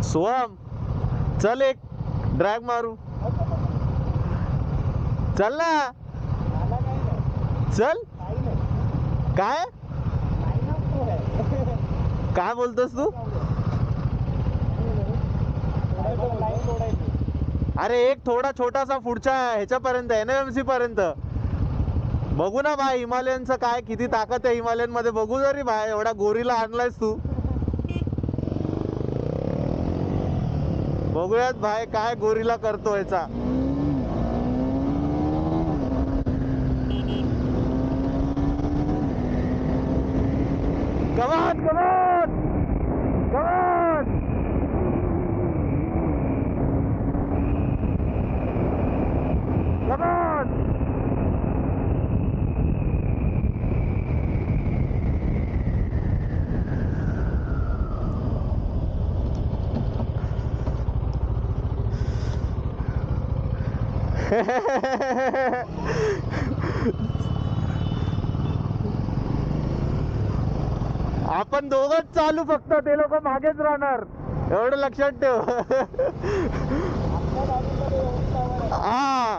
सोहम चल एक ड्रॅग मारू. चल ना चल. काय काय बोलतोस तू? अरे एक थोडा छोटासा पुढच्या ह्याच्यापर्यंत NMC पर्यंत बघू ना भाई. हिमालयनचं काय किती ताकद आहे हिमालयन मध्ये बघू. जरी भाई एवढा गोरीला आणलायस तू. बघूयात भाई काय गोरीला करतो याचा. कमान कमान कमान. कमान. आपण दोघंच चालू फक्त. ते लोक मागेच राहणार एवढं लक्षात ठेव. हा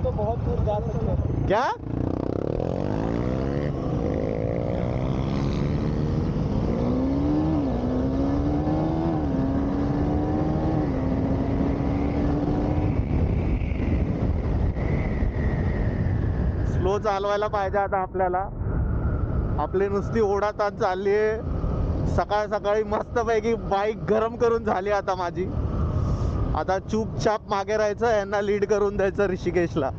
तो बहुत दूर जा सकते हैं. क्या स्लो चालवायला पाहिजे आता आपल्याला. आपली नुसती ओढाताण चालली आहे. सकाळ सकाळी मस्तपैकी बाईक गरम करून झाली आता माझी. आता चुपचाप मागे राहायचं, यांना लीड करून द्यायचं ऋषिकेशला.